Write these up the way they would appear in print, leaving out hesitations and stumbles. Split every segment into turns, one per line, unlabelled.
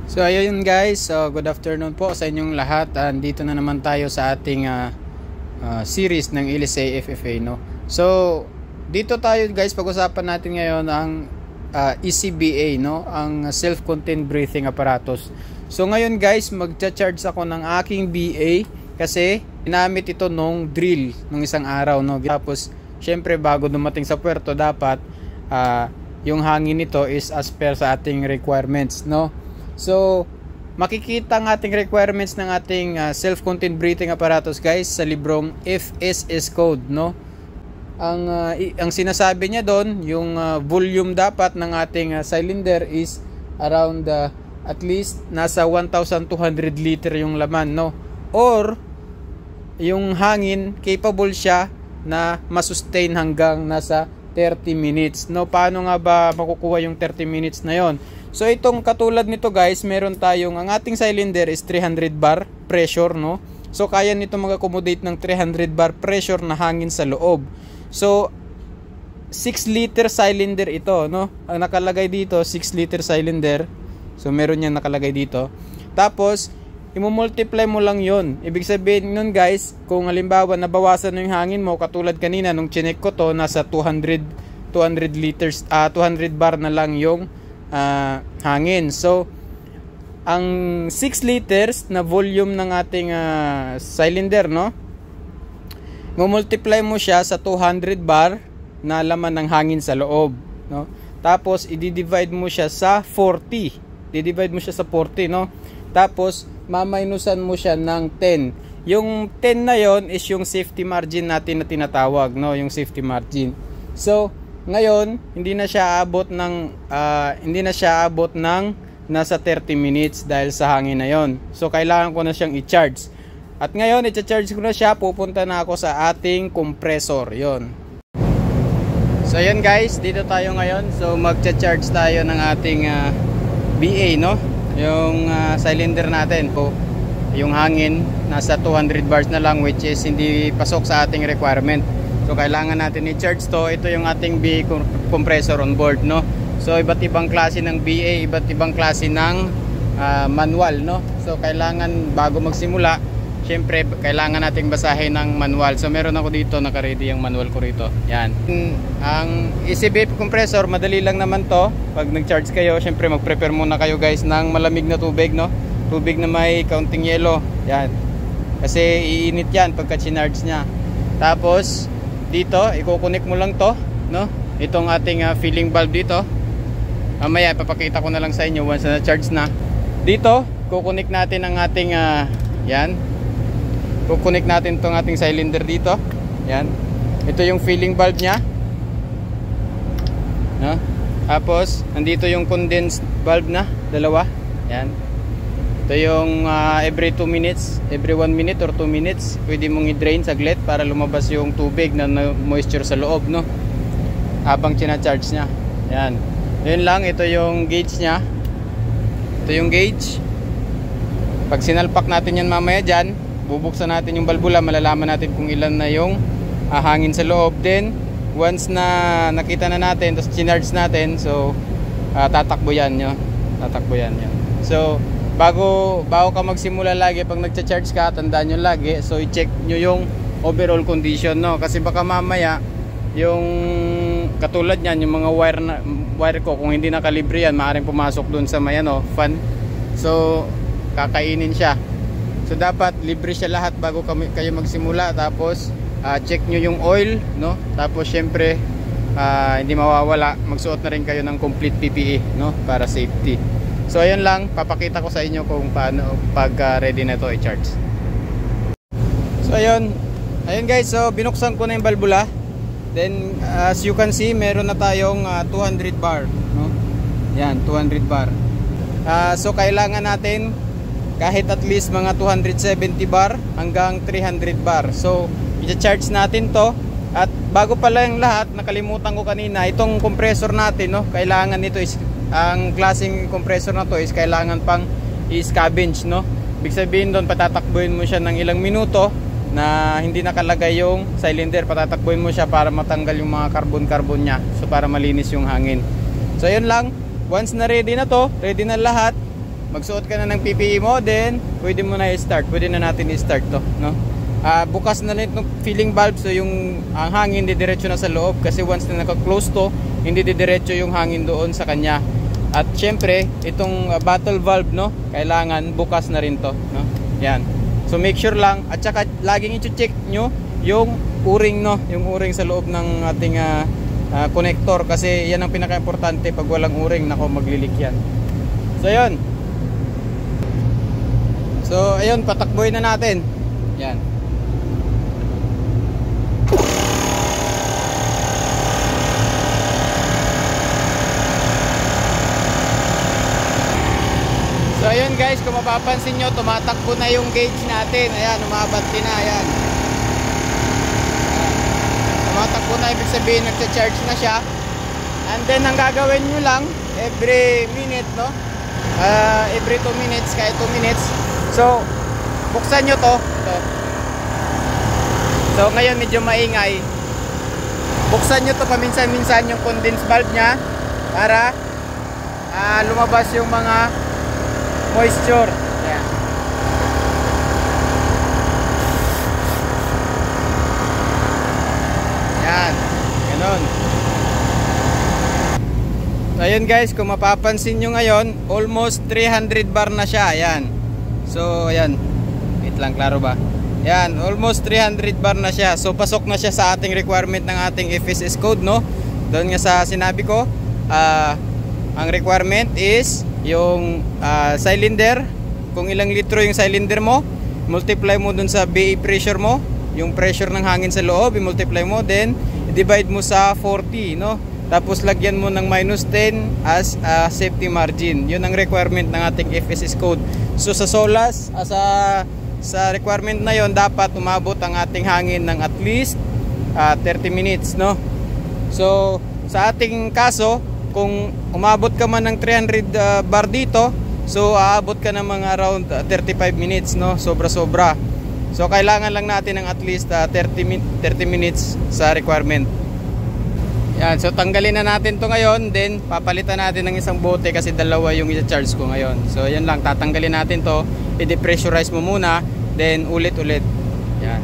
So ayun guys, good afternoon po sa inyong lahat. Dito na naman tayo sa ating series ng Elysee FFA, no. So dito tayo guys, pag-usapan natin ngayon ang ECBA, no, ang self-contained breathing apparatus. So ngayon guys, magcha-charge ako ng aking BA kasi ginamit ito nung drill nung isang araw, no. Tapos syempre bago dumating sa puerto dapat yung hangin nito is as per sa ating requirements, no. So, makikita ang ating requirements ng ating self-contained breathing apparatus guys sa librong FSS code, no. Ang sinasabi niya doon, yung volume dapat ng ating cylinder is around at least nasa 1,200 liter yung laman, no. Or yung hangin capable siya na masustain hanggang nasa 30 minutes, no. Paano nga ba makukuha yung 30 minutes na yon? So itong katulad nito guys, meron tayong, ang ating cylinder is 300 bar pressure, no. So kaya nito mag-accommodate ng 300 bar pressure na hangin sa loob. So 6 liter cylinder ito, no. Ang nakalagay dito 6 liter cylinder. So meron yang nakalagay dito. Tapos i-multiply mo lang yon. Ibig sabihin nun guys, kung halimbawa nabawasan yung hangin mo, katulad kanina nung chinek ko to, nasa 200 liters, 200 bar na lang yung hangin. So ang 6 liters na volume ng ating cylinder, no, multiply mo siya sa 200 bar na laman ng hangin sa loob, no. Tapos i-divide mo siya sa 40. I-divide mo siya sa 40, no. Tapos maminusan mo siya ng 10. Yung 10 na yon is yung safety margin natin na tinatawag, no, yung safety margin. So ngayon, hindi na siya aabot ng nasa 30 minutes dahil sa hangin na yon. So kailangan ko na siyang i-charge. At ngayon, i-charge ko na siya, pupunta na ako sa ating compressor, yon. So yun guys, dito tayo ngayon. So magcha-charge tayo ng ating BA, no? Yung cylinder natin. So, yung hangin nasa 200 bars na lang, which is hindi pasok sa ating requirement. So kailangan natin i-charge to. Ito yung ating BA compressor on board, no. So iba't ibang klase ng BA, iba't ibang klase ng manual, no. So kailangan bago magsimula, syempre kailangan nating basahin ng manual. So meron ako dito, naka-ready yung manual ko rito. Yan. Ang ECBA compressor, madali lang naman to. Pag nag-charge kayo, syempre mag-prepare muna kayo guys ng malamig na tubig, no. Tubig na may kaunting yelo. Yan. Kasi iinit yan pagka charge niya. Tapos dito, i-connect mo lang to, no? Itong ating filling valve dito. Mamaya ipapakita ko na lang sa inyo once na charge na. Dito, kukonek natin ang ating yan. Kukonek natin tong ating cylinder dito. Yan. Ito yung filling valve niya. No? Tapos, nandito yung condensed valve na, dalawa. Yan. Ito yung every 2 minutes, every 1 minute or 2 minutes, pwede mong i-drain saglit para lumabas yung tubig na moisture sa loob, no? Habang china-charge niya. Yan. Yun lang, ito yung gauge niya. Ito yung gauge. Pag sinalpak natin yan mamaya dyan, bubuksan natin yung balbula, malalaman natin kung ilan na yung hangin sa loob. Then, once na nakita na natin, tapos chinarge natin, so tatakbo yan, no? Tatakbo yan, yan. So bago ka magsimula lagi, pag nagcha-charge ka, tandaan nyo lagi, so i-check nyo yung overall condition, no? Kasi baka mamaya yung katulad nyan, yung mga wire ko, kung hindi nakalibre yan, maaaring pumasok dun sa may fan, so kakainin siya. So dapat libre siya lahat bago kayo magsimula. Tapos check nyo yung oil, no? Tapos syempre hindi mawawala, magsuot na rin kayo ng complete PPE, no? Para safety. So ayun lang, papakita ko sa inyo kung paano pag ready na to i-charge. So ayun guys, so binuksan ko na yung balbula. Then as you can see, meron na tayong 200 bar, no? Yan, 200 bar. So kailangan natin kahit at least mga 270 bar hanggang 300 bar. So i-charge natin to. At bago pala yung lahat, nakalimutan ko kanina, itong compressor natin, no? Kailangan nito is, ang klaseng compressor na to is kailangan pang i-scavenge, no? Ibig sabihin doon, patatakbuhin mo siya ng ilang minuto na hindi nakalagay yung cylinder. Patatakbuhin mo siya para matanggal yung mga carbon niya. So para malinis yung hangin. So yun lang, once na ready na to, ready na lahat, magsuot ka na ng PPE mo, then pwede mo na i-start. Pwede na natin i-start to, no? Bukas na rin itong filling valve, so yung ang hangin didiretso na sa loob, kasi once na naka-close to, hindi didiretso yung hangin doon sa kanya. At syempre, itong bottle valve, no, kailangan bukas na rin to, no? Yan. So make sure lang, at saka laging i-check nyo yung o-ring, no, yung o-ring sa loob ng ating connector, kasi yan ang pinaka-importante. Pag walang o-ring, nako, maglilik yan. So yun. So ayun, patakbuhin na natin. Yan. So ayun guys, kung mapapansin nyo, tumatakbo na yung gauge natin. Ayan, umabante na. Ayan. Tumatakbo na, ibig sabihin nagcha-charge na siya. And then ang gagawin nyo lang every minute, no, every 2 minutes, kahit 2 minutes. So buksan nyo to. So ngayon medyo maingay. Buksan nyo to paminsan-minsan yung condense valve nya para lumabas yung mga moisture. Ayan. Yan. Ganon. So ayun guys, kung mapapansin nyo ngayon, almost 300 bar na siya. Ayan. So ayan. Wait lang, klaro ba? Ayan, almost 300 bar na siya. So pasok na siya sa ating requirement ng ating FSS code, no? Doon nga sa sinabi ko, ang requirement is yung cylinder, kung ilang litro yung cylinder mo, multiply mo dun sa BA pressure mo, yung pressure ng hangin sa loob, i-multiply mo, then divide mo sa 40, no? Tapos lagyan mo ng -10 as safety margin. Yun ang requirement ng ating FSS code. So sa SOLAS, sa requirement na yon, dapat umabot ang ating hangin ng at least 30 minutes, no? So sa ating kaso, kung umabot ka man ng 300 bar dito, so aabot ka ng mga around 35 minutes, no? Sobra-sobra. So kailangan lang natin ng at least 30 minutes sa requirement. Yan, so tanggalin na natin to ngayon, then papalitan natin ng isang bote kasi dalawa yung i-charge ko ngayon. So yan lang, tatanggalin natin to, i-depressurize mo muna, then ulit-ulit. Yan.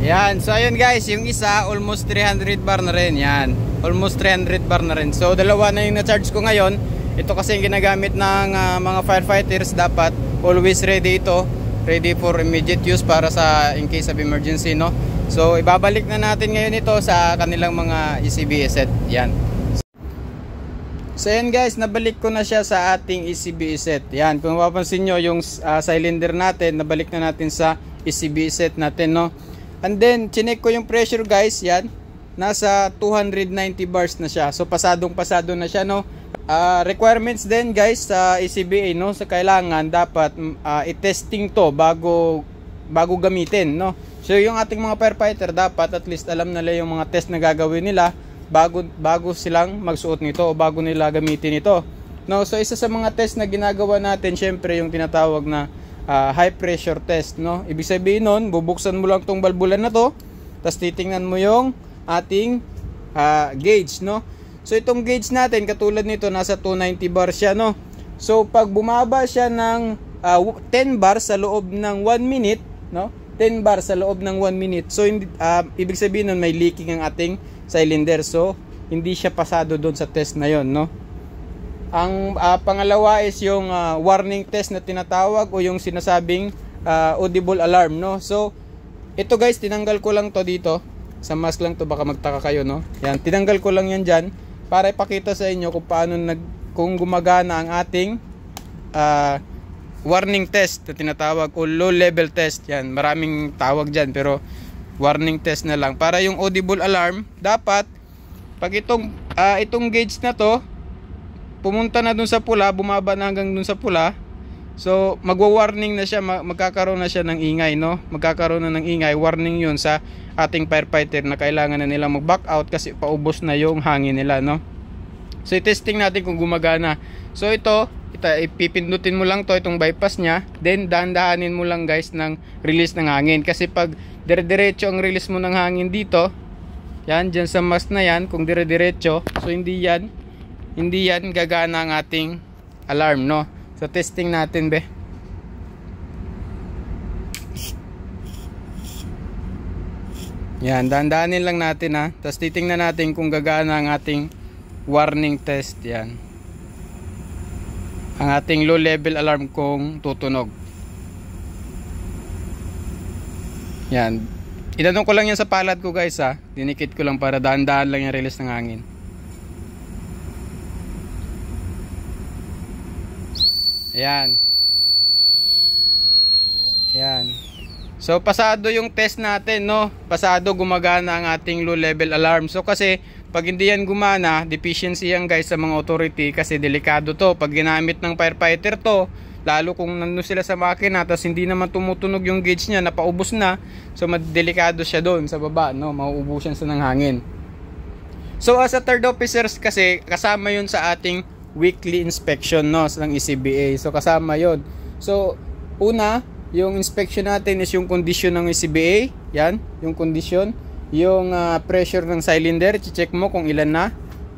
Yan, so ayun guys, yung isa almost 300 bar na rin. Yan, almost 300 bar na rin. So dalawa na yung na-charge ko ngayon. Ito kasi yung ginagamit ng mga firefighters. Dapat always ready ito, ready for immediate use para sa in case of emergency, no? So ibabalik na natin ngayon ito sa kanilang mga ECBS set. Yan. So yan guys, nabalik ko na siya sa ating ECBS set. Yan, kung mapapansin nyo yung cylinder natin, nabalik na natin sa ECBS set natin, no? And then, chinek ko yung pressure guys, yan. Nasa 290 bars na siya. So, pasadong-pasado na siya, no? Requirements din guys sa ECBA, no? So, kailangan dapat i-testing to bago gamitin, no? So, yung ating mga firefighter, dapat at least alam nila yung mga test na gagawin nila bago silang magsuot nito o bago nila gamitin ito. No? So, isa sa mga test na ginagawa natin, syempre, yung tinatawag na high pressure test, no? Ibig sabihin nun, bubuksan mo lang tong balbulan na to, tapos titingnan mo yung ating gauge, no? So itong gauge natin, katulad nito, nasa 290 bar siya, no? So pag bumaba siya ng 10 bar sa loob ng 1 minute, no? 10 bar sa loob ng 1 minute. So ibig sabihin nun, may leaking ang ating cylinder. So hindi siya pasado doon sa test na yon, no? Ang pangalawa is yung warning test na tinatawag o yung sinasabing audible alarm, no? So ito guys, tinanggal ko lang to dito sa mask lang to, baka magtaka kayo, no? Yan, tinanggal ko lang yan dyan para ipakita sa inyo kung paano kung gumagana ang ating warning test na tinatawag o low level test. Yan, maraming tawag dyan, pero warning test na lang. Para yung audible alarm, dapat pag itong gauge na to pumunta na dun sa pula, bumaba na hanggang dun sa pula, so magwa-warning na siya, magkakaroon na siya ng ingay, no? Magkakaroon na ng ingay, warning yun sa ating firefighter na kailangan na nila mag-back out kasi paubos na yung hangin nila, no? So i-testing natin kung gumagana. So ito ipipindutin mo lang to, itong bypass nya, then dahan-dahanin mo lang guys ng release ng hangin, kasi pag dire-diretso ang release mo ng hangin dito, yan, dyan sa mask na yan, kung dire-diretso, so hindi hindi yan gagana ang ating alarm, no? So testing natin, be. Yan, dahan-dahanin lang natin, ha. Tapos titingnan natin kung gagana ang ating warning test. Yan, ang ating low level alarm kung tutunog. Yan, itanong ko lang yan sa palad ko, guys, ha. Dinikit ko lang para dahan-dahan lang yung release ng hangin. Ayan. Ayan. So pasado yung test natin, no? Pasado, gumagana ang ating low level alarm. So kasi pag hindi yan gumana, deficiency yan, guys, sa mga authority, kasi delikado to. Pag ginamit ng firefighter to, lalo kung nandun sila sa makina tapos hindi naman tumutunog yung gauge niya, napaubos na, so madelikado siya doon sa baba, no? Mauubusan sa ng hangin. So as a third officers kasi, kasama yun sa ating weekly inspection, no, ng ECBA. So kasama yon. So una, yung inspection natin is yung condition ng ECBA. Yan, yung condition. Yung pressure ng cylinder, check mo kung ilan na.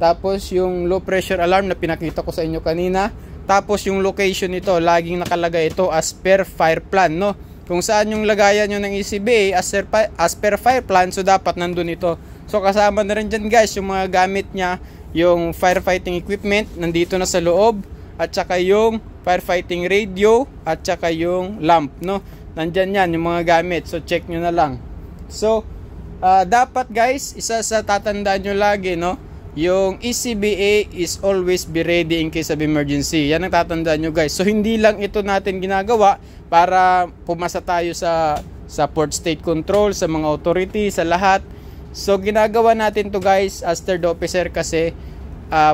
Tapos yung low pressure alarm na pinakita ko sa inyo kanina. Tapos yung location nito, laging nakalagay ito as per fire plan, no? Kung saan yung lagayan nyo ng ECBA as per fire plan, so dapat nandun ito. So kasama na rin dyan, guys, yung mga gamit nya, yung firefighting equipment nandito na sa loob, at saka yung firefighting radio, at saka yung lamp, no? Nandyan yan yung mga gamit, so check nyo na lang. So dapat, guys, isa sa tatandaan nyo lagi, no, yung ECBA is always be ready in case of emergency. Yan ang tatandaan nyo, guys. So hindi lang ito natin ginagawa para pumasa tayo sa port state control, sa mga authority, sa lahat. So ginagawa natin to, guys, as third officer kasi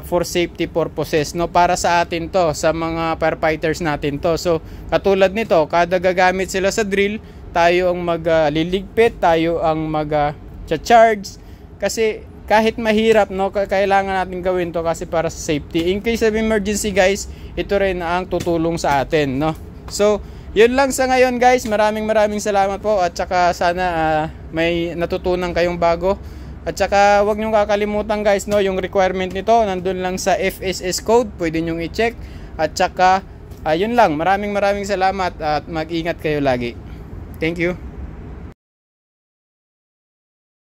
for safety purposes, no, para sa atin to, sa mga firefighters natin to. So katulad nito, kada gagamit sila sa drill, tayo ang magliligpit, tayo ang mag-charge, kasi kahit mahirap, no, kailangan natin gawin to kasi para sa safety. In case of emergency, guys, ito rin ang tutulong sa atin, no. So yun lang sa ngayon, guys. Maraming salamat po, at saka sana may natutunan kayong bago. At saka wag nyo kakalimutan, guys, no, yung requirement nito nandun lang sa FSS code, pwede nyo i-check. At saka yun lang, maraming salamat at mag-ingat kayo lagi. Thank you.